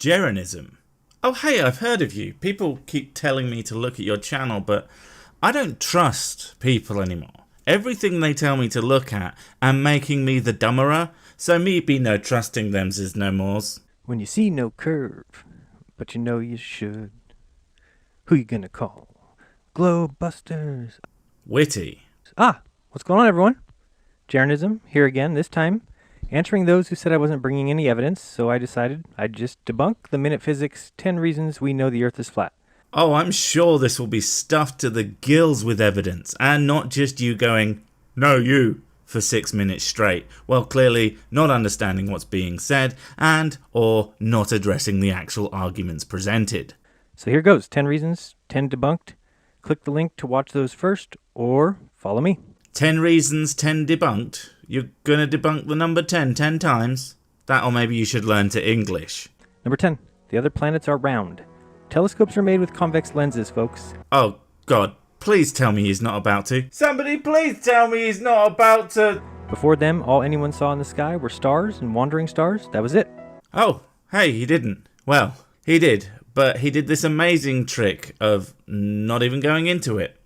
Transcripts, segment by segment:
Jeranism. Oh hey, I've heard of you. People keep telling me to look at your channel, but I don't trust people anymore. Everything they tell me to look at and making me the dumberer, so me be no trusting thems is no mores. When you see no curve, but you know you should. Who you gonna call? Globebusters. Witty. What's going on, everyone? Jeranism here again, this time answering those who said I wasn't bringing any evidence, so I decided I'd just debunk the minute physics 10 reasons we know the Earth is flat. Oh, I'm sure this will be stuffed to the gills with evidence, and not just you going, "No, you," for 6 minutes straight, while clearly not understanding what's being said and or not addressing the actual arguments presented. So here goes, 10 reasons, 10 debunked. Click the link to watch those first, or follow me. 10 reasons, 10 debunked? You're gonna debunk the number 10 10 times? That, or maybe you should learn to English. Number 10, the other planets are round. Telescopes are made with convex lenses, folks. Oh god, please tell me he's not about to. Somebody please tell me he's not about to. Before them, all anyone saw in the sky were stars and wandering stars. That was it. Oh, hey, he didn't. Well, he did, but he did this amazing trick of not even going into it.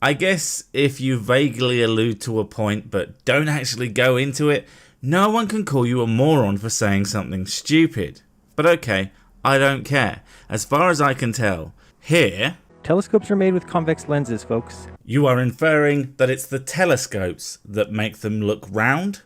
I guess if you vaguely allude to a point but don't actually go into it, no one can call you a moron for saying something stupid. But okay, I don't care. As far as I can tell, here... Telescopes are made with convex lenses, folks. You are inferring that it's the telescopes that make them look round?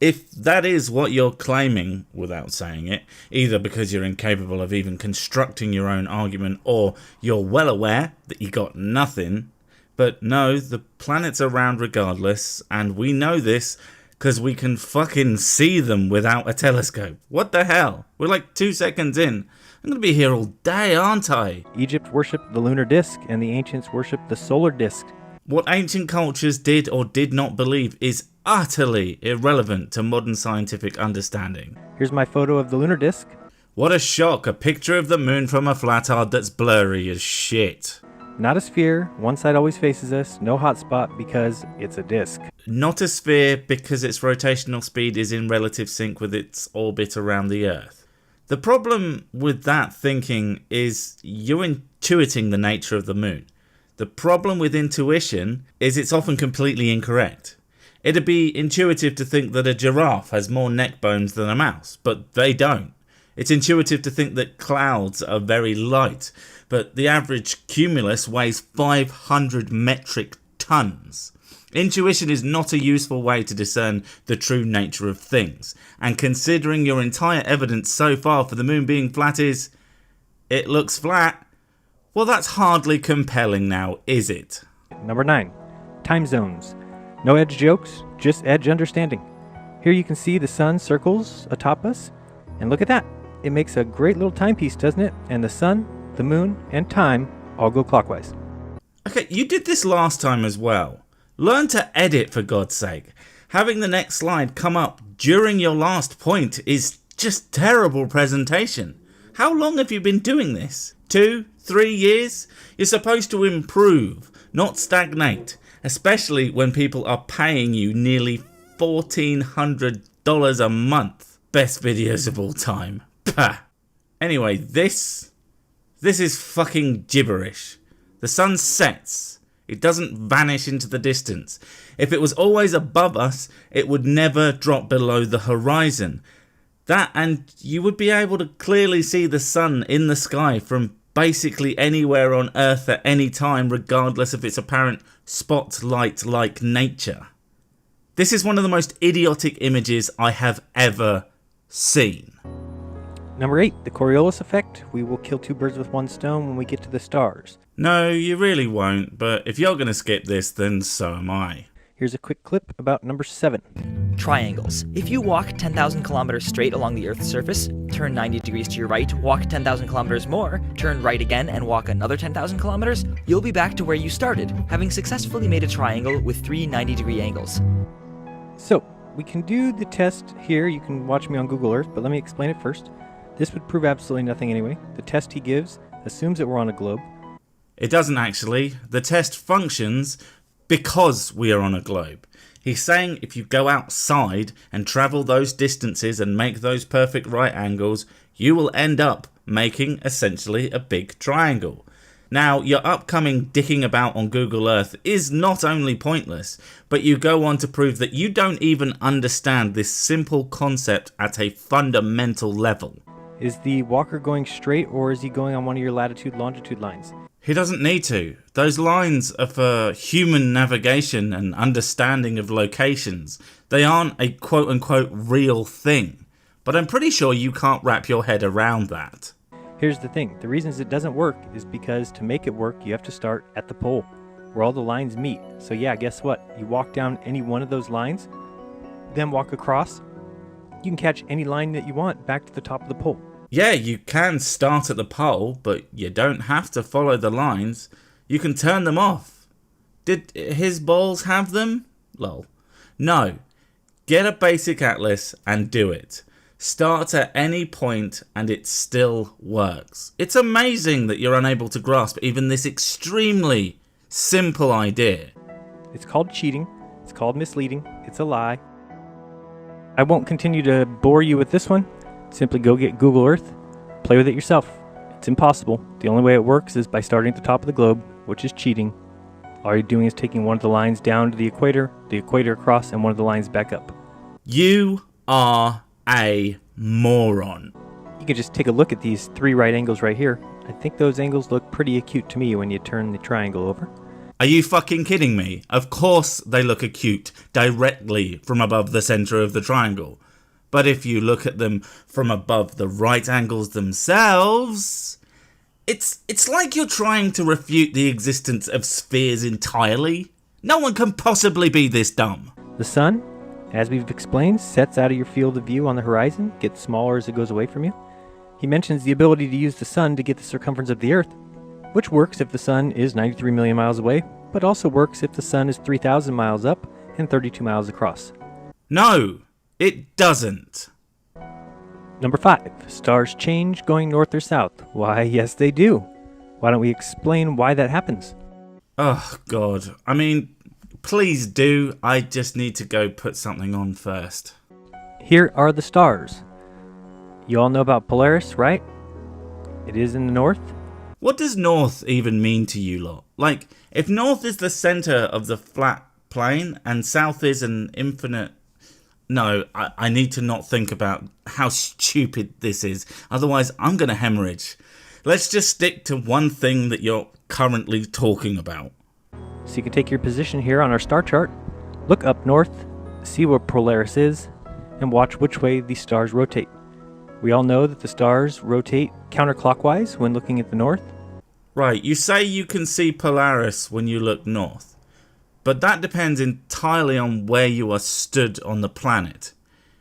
If that is what you're claiming, without saying it, either because you're incapable of even constructing your own argument or you're well aware that you got nothing... But no, the planets are round regardless, and we know this because we can fucking see them without a telescope. What the hell? We're like 2 seconds in. I'm gonna be here all day, aren't I? Egypt worshipped the lunar disk, and the ancients worshipped the solar disk. What ancient cultures did or did not believe is utterly irrelevant to modern scientific understanding. Here's my photo of the lunar disk. What a shock, a picture of the moon from a flatard that's blurry as shit. Not a sphere, one side always faces us, no hotspot because it's a disk. Not a sphere because its rotational speed is in relative sync with its orbit around the Earth. The problem with that thinking is you're intuiting the nature of the moon. The problem with intuition is it's often completely incorrect. It'd be intuitive to think that a giraffe has more neck bones than a mouse, but they don't. It's intuitive to think that clouds are very light, but the average cumulus weighs 500 metric tons. Intuition is not a useful way to discern the true nature of things, and considering your entire evidence so far for the moon being flat is, it looks flat, well that's hardly compelling now, is it? Number 9, time zones. No edge jokes, just edge understanding. Here you can see the sun circles atop us, and look at that. It makes a great little timepiece, doesn't it? And the sun, the moon, and time all go clockwise. Okay, you did this last time as well. Learn to edit, for God's sake. Having the next slide come up during your last point is just terrible presentation. How long have you been doing this? 2, 3 years? You're supposed to improve, not stagnate. Especially when people are paying you nearly $1,400 a month. Best videos of all time. Pah. Anyway, this is fucking gibberish. The sun sets. It doesn't vanish into the distance. If it was always above us, it would never drop below the horizon. That, and you would be able to clearly see the sun in the sky from basically anywhere on Earth at any time, regardless of its apparent spotlight-like nature. This is one of the most idiotic images I have ever seen. Number 8, the Coriolis effect. We will kill 2 birds with one stone when we get to the stars. No, you really won't, but if you're going to skip this, then so am I. Here's a quick clip about number 7. Triangles. If you walk 10,000 kilometers straight along the Earth's surface, turn 90 degrees to your right, walk 10,000 kilometers more, turn right again and walk another 10,000 kilometers, you'll be back to where you started, having successfully made a triangle with 3 90-degree angles. So, we can do the test here. You can watch me on Google Earth, but let me explain it first. This would prove absolutely nothing anyway. The test he gives assumes that we're on a globe. It doesn't actually. The test functions because we are on a globe. He's saying if you go outside and travel those distances and make those perfect right angles, you will end up making essentially a big triangle. Now, your upcoming dicking about on Google Earth is not only pointless, but you go on to prove that you don't even understand this simple concept at a fundamental level. Is the walker going straight, or is he going on one of your latitude-longitude lines? He doesn't need to. Those lines are for human navigation and understanding of locations. They aren't a quote-unquote real thing. But I'm pretty sure you can't wrap your head around that. Here's the thing. The reasons it doesn't work is because to make it work, you have to start at the pole, where all the lines meet. So yeah, guess what? You walk down any one of those lines, then walk across. You can catch any line that you want back to the top of the pole. Yeah, you can start at the pole, but you don't have to follow the lines. You can turn them off. Did his balls have them? Lol. No. Get a basic atlas and do it. Start at any point and it still works. It's amazing that you're unable to grasp even this extremely simple idea. It's called cheating. It's called misleading. It's a lie. I won't continue to bore you with this one. Simply go get Google Earth. Play with it yourself. It's impossible. The only way it works is by starting at the top of the globe, which is cheating. All you're doing is taking one of the lines down to the equator across, and one of the lines back up. You are a moron. You can just take a look at these 3 right angles right here. I think those angles look pretty acute to me when you turn the triangle over. Are you fucking kidding me? Of course they look acute directly from above the center of the triangle. But if you look at them from above the right angles themselves, it's like you're trying to refute the existence of spheres entirely. No one can possibly be this dumb. The sun, as we've explained, sets out of your field of view on the horizon, gets smaller as it goes away from you. He mentions the ability to use the sun to get the circumference of the Earth, which works if the sun is 93 million miles away, but also works if the sun is 3,000 miles up and 32 miles across. No, it doesn't. Number 5. Stars change going north or south. Why, yes they do. Why don't we explain why that happens? Oh, God. I mean, please do. I just need to go put something on first. Here are the stars. You all know about Polaris, right? It is in the north. What does north even mean to you lot? Like, if north is the center of the flat plane and south is an infinite... No, I need to not think about how stupid this is. Otherwise, I'm going to hemorrhage. Let's just stick to one thing that you're currently talking about. So you can take your position here on our star chart, look up north, see where Polaris is, and watch which way the stars rotate. We all know that the stars rotate counterclockwise when looking at the north. Right, you say you can see Polaris when you look north. But that depends entirely on where you are stood on the planet.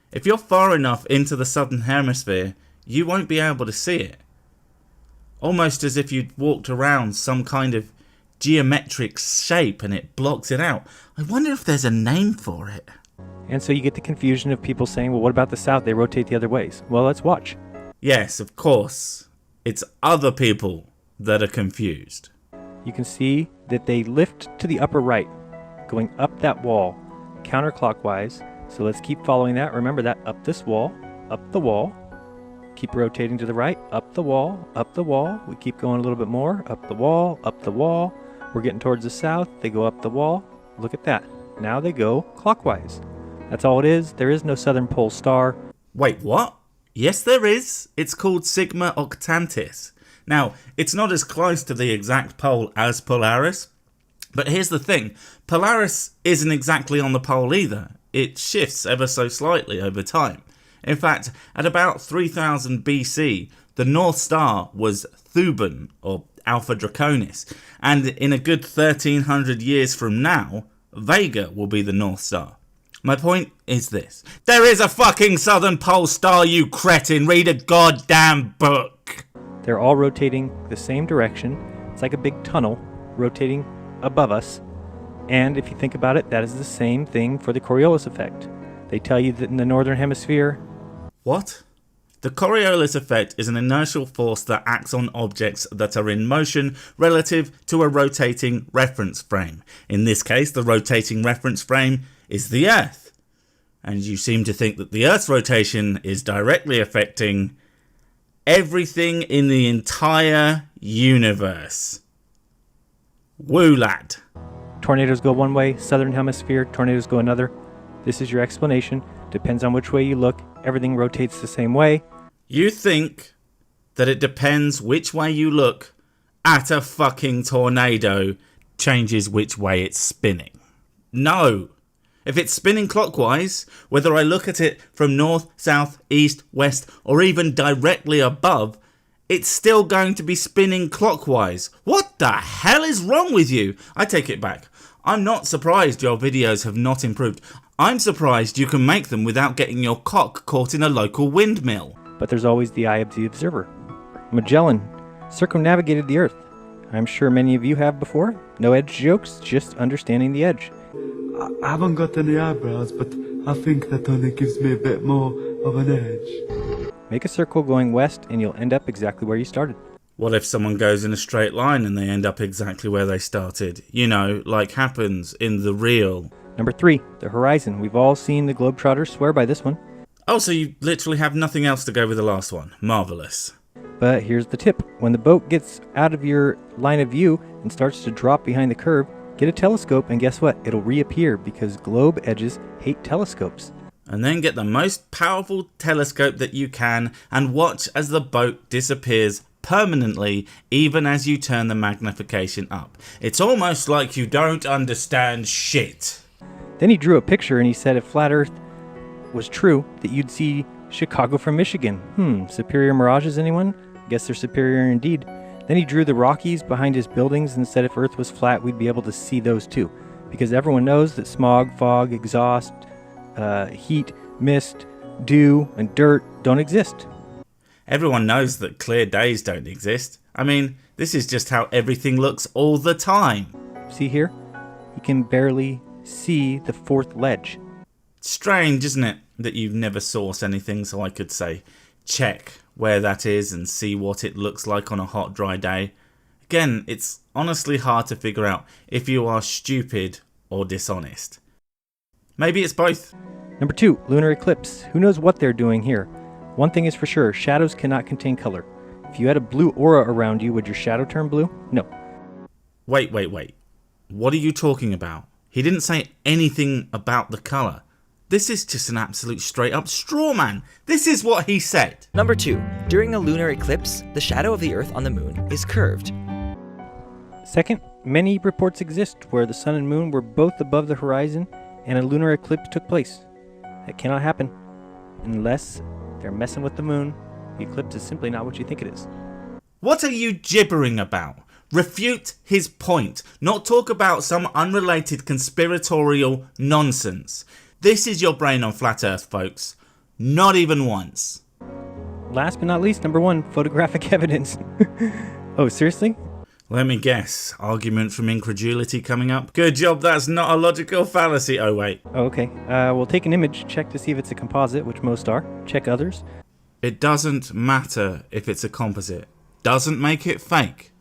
If you're far enough into the southern hemisphere, you won't be able to see it. Almost as if you'd walked around some kind of geometric shape and it blocks it out. I wonder if there's a name for it. And so you get the confusion of people saying, well, what about the south? They rotate the other ways. Well, let's watch. Yes, of course. It's other people that are confused. You can see that they lift to the upper right, going up that wall, counterclockwise. So let's keep following that. Remember that, up this wall, up the wall. Keep rotating to the right, up the wall, up the wall. We keep going a little bit more, up the wall, up the wall. We're getting towards the south. They go up the wall. Look at that. Now they go clockwise. That's all it is. There is no southern pole star. Wait, what? Yes, there is. It's called Sigma Octantis. Now, it's not as close to the exact pole as Polaris, but here's the thing. Polaris isn't exactly on the pole either. It shifts ever so slightly over time. In fact, at about 3000 BC, the North Star was Thuban, or Alpha Draconis, and in a good 1300 years from now, Vega will be the North Star. My point is this. There is a fucking southern pole star, you cretin! Read a goddamn book! They're all rotating the same direction. It's like a big tunnel rotating above us. And if you think about it, that is the same thing for the Coriolis effect. They tell you that in the northern hemisphere... What? The Coriolis effect is an inertial force that acts on objects that are in motion relative to a rotating reference frame. In this case, the rotating reference frame is the Earth. And you seem to think that the Earth's rotation is directly affecting everything in the entire universe. Woo, lad. Tornadoes go one way, southern hemisphere, tornadoes go another. This is your explanation. Depends on which way you look. Everything rotates the same way. You think that it depends which way you look at a fucking tornado changes which way it's spinning. No. If it's spinning clockwise, whether I look at it from north, south, east, west, or even directly above, it's still going to be spinning clockwise. What the hell is wrong with you? I take it back. I'm not surprised your videos have not improved. I'm surprised you can make them without getting your cock caught in a local windmill. But there's always the eye of the observer. Magellan circumnavigated the Earth. I'm sure many of you have before. No edge jokes, just understanding the edge. I haven't got any eyebrows, but I think that only gives me a bit more of an edge. Make a circle going west and you'll end up exactly where you started. What if someone goes in a straight line and they end up exactly where they started? You know, like happens in the real. Number 3, the horizon. We've all seen the Globetrotters swear by this one. Oh, so you literally have nothing else to go with the last one. Marvellous. But here's the tip. When the boat gets out of your line of view and starts to drop behind the curve, get a telescope and guess what? It'll reappear because globe edges hate telescopes. And then get the most powerful telescope that you can and watch as the boat disappears permanently even as you turn the magnification up. It's almost like you don't understand shit. Then he drew a picture and he said if flat Earth was true, that you'd see Chicago from Michigan. Superior mirages, anyone? Guess they're superior indeed. Then he drew the Rockies behind his buildings and said if Earth was flat, we'd be able to see those too. Because everyone knows that smog, fog, exhaust, heat, mist, dew, and dirt don't exist. Everyone knows that clear days don't exist. I mean, this is just how everything looks all the time. See here? You can barely see the fourth ledge. Strange, isn't it, that you never source anything so I could say, check where that is and see what it looks like on a hot, dry day. Again, it's honestly hard to figure out if you are stupid or dishonest. Maybe it's both. Number 2, lunar eclipse. Who knows what they're doing here? One thing is for sure, shadows cannot contain color. If you had a blue aura around you, would your shadow turn blue? No. Wait. What are you talking about? He didn't say anything about the colour. This is just an absolute straight up straw man. This is what he said. Number 2. During a lunar eclipse, the shadow of the Earth on the moon is curved. Second, many reports exist where the sun and moon were both above the horizon and a lunar eclipse took place. That cannot happen unless they're messing with the moon. The eclipse is simply not what you think it is. What are you gibbering about? Refute his point, not talk about some unrelated conspiratorial nonsense. This is your brain on flat Earth, folks. Not even once. Last but not least, number 1, photographic evidence. Oh, seriously? Let me guess. Argument from incredulity coming up? Good job, that's not a logical fallacy. Oh, wait. Oh, okay. We'll take an image, check to see if it's a composite, which most are. Check others. It doesn't matter if it's a composite. Doesn't make it fake.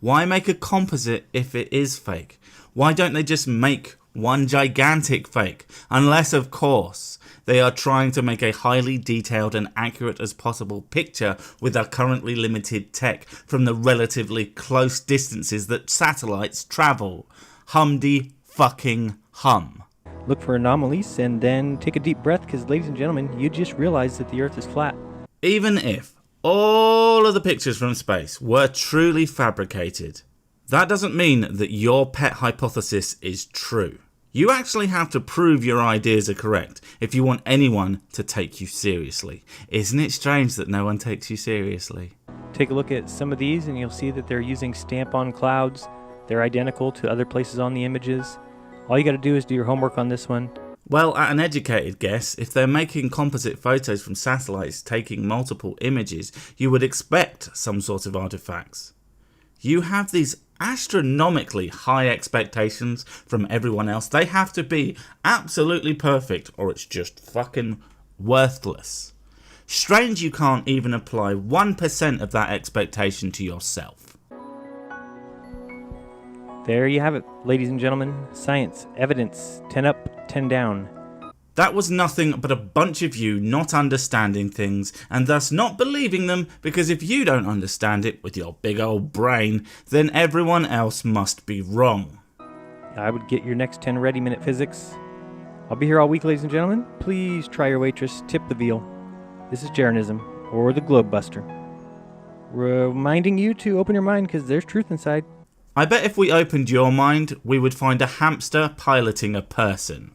Why make a composite if it is fake? Why don't they just make one gigantic fake? Unless, of course, they are trying to make a highly detailed and accurate as possible picture with our currently limited tech from the relatively close distances that satellites travel. Humdy fucking hum. Look for anomalies and then take a deep breath because, ladies and gentlemen, you just realized that the Earth is flat. Even if all of the pictures from space were truly fabricated, that doesn't mean that your pet hypothesis is true. You actually have to prove your ideas are correct if you want anyone to take you seriously. Isn't it strange that no one takes you seriously? Take a look at some of these and you'll see that they're using stamp-on clouds. They're identical to other places on the images. All you got to do is do your homework on this one. Well, at an educated guess, if they're making composite photos from satellites taking multiple images, you would expect some sort of artifacts. You have these astronomically high expectations from everyone else. They have to be absolutely perfect or it's just fucking worthless. Strange you can't even apply 1% of that expectation to yourself. There you have it, ladies and gentlemen. Science, evidence, 10 up, 10 down. That was nothing but a bunch of you not understanding things and thus not believing them, because if you don't understand it with your big old brain, then everyone else must be wrong. I would get your next 10 ready minute physics. I'll be here all week, ladies and gentlemen. Please try your waitress, tip the veal. This is Jeranism, or the Globe Buster. Reminding you to open your mind, because there's truth inside. I bet if we opened your mind, we would find a hamster piloting a person.